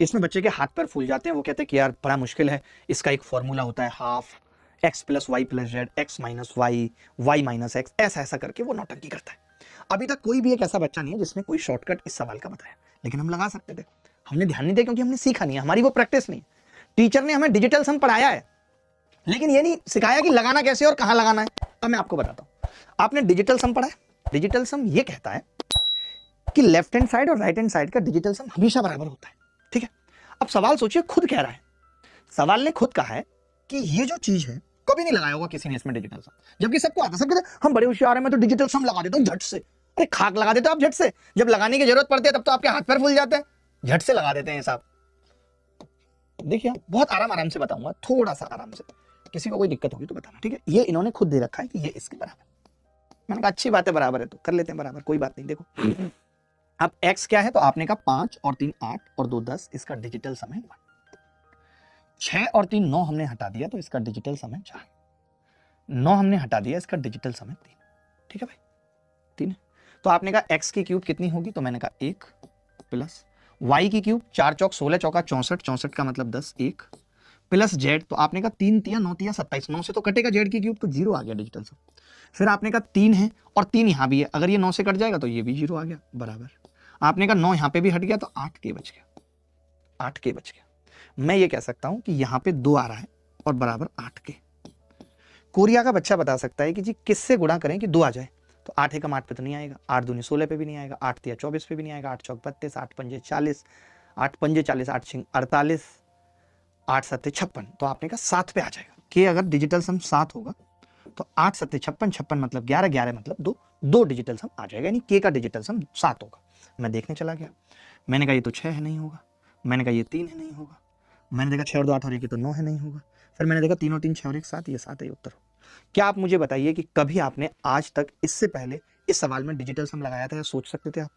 इसमें बच्चे के हाथ पैर फूल जाते हैं, वो कहते हैं कि यार बड़ा मुश्किल है, इसका एक फॉर्मूला होता है half x plus y plus z, x minus y, y minus x, ऐसा ऐसा करके वो नौटंकी करता है। अभी तक कोई भी एक ऐसा बच्चा नहीं है जिसने कोई शॉर्टकट इस सवाल का बताया, लेकिन हम लगा सकते थे, हमने ध्यान नहीं दिया क्योंकि हमने सीखा नहीं है, हमारी वो प्रैक्टिस नहीं। टीचर ने हमें डिजिटल सम पढ़ाया है, लेकिन ये नहीं सिखाया कि लगाना कैसे और कहां लगाना है। अब मैं आपको बताता हूं, आपने डिजिटल सम पढ़ा है। डिजिटल सम ये कहता है कि लेफ्ट हैंड साइड और राइट हैंड साइड का डिजिटल सम हमेशा बराबर होता है, ठीक है। अब सवाल सोचिए, खुद कह रहा है, सवाल ने खुद कहा है कि ये जो चीज है कभी नहीं लगाया होगा किसी ने इसमें डिजिटल सम, जबकि सबको आता है। सब कहते हैं हम बड़े होशियार हैं, मैं तो डिजिटल सम लगा देता हूं झट से। अरे खाक लगा देते हो आप झट से, जब लगाने की जरूरत पड़ती है तब तो आपके हाथ पैर फूल जाते हैं, झट से लगा देते हैं साहब। देखिए बहुत आराम आराम से बताऊंगा, थोड़ा सा आराम से, किसी को कोई दिक्कत होगी तो बताना, ठीक है। ये इन्होंने खुद दे रखा है कि ये इसके बराबर, मैंने कहा अच्छी बात है, बराबर है तो कर लेते हैं बराबर, कोई बात नहीं। देखो अब x क्या है, तो आपने कहा 5 और 3 8 और 2 10, इसका डिजिटल सम है 1। 6 और 3 9 हमने हटा दिया तो इसका डिजिटल सम है 4। 9 हमने हटा दिया, इसका डिजिटल सम है 3, ठीक है भाई 3। तो आपने कहा x की क्यूब कितनी होगी, तो मैंने कहा 1 प्लस y की क्यूब 4 चौक 16 चौका 64, 64 का मतलब 10, 1 प्लस z, तो आपने कहा 3 तिया 9 तिया 27, 9 से तो कटेगा z की क्यूब, तो 0 आ गया डिजिटल सम। फिर आपने कहा 3 है और 3 यहां भी है, अगर ये 9 से कट जाएगा तो ये भी 0 आ गया बराबर। आपने कहा 9 यहां पे भी हट गया तो 8 के बच गया, 8 के बच गया। मैं ये कह सकता हूं कि यहां पे 2 आ रहा है और बराबर 8 के। कोरिया का बच्चा बता सकता है कि जी किससे गुणा करें कि 2 आ जाए, तो 8 एकम 8 पे तो नहीं आएगा, 8 दूनी 16 पे भी नहीं आएगा, 8 तिया 24 पे भी नहीं आएगा, 8 चौक 32, 8 पंजे 40, 8 पंजे 40, 8 छिंग 48, 8 सत्ते 56, तो आपने कहा 7 पे आ जाएगा। कि अगर डिजिटल सम 7 होगा तो 8 सत्ते 56, 56 मतलब 11, 11 मतलब 2, 2 डिजिटल सम आ जाएगा, यानी के का डिजिटल सम 7 होगा। मैं देखने चला गया, मैंने कहा ये तो 6 है, नहीं होगा। मैंने कहा ये 3 है, नहीं होगा। मैंने देखा 6 और 2 8 और 1 तो 9 है, नहीं होगा। फिर मैंने देखा 3 और 3 6 और 1 7, ये 7 है, उत्तर हो। क्या आप मुझे बताइए कि कभी आपने आज तक इससे पहले इस सवाल में डिजिटल सम लगाया था या सोच सकते थे आप?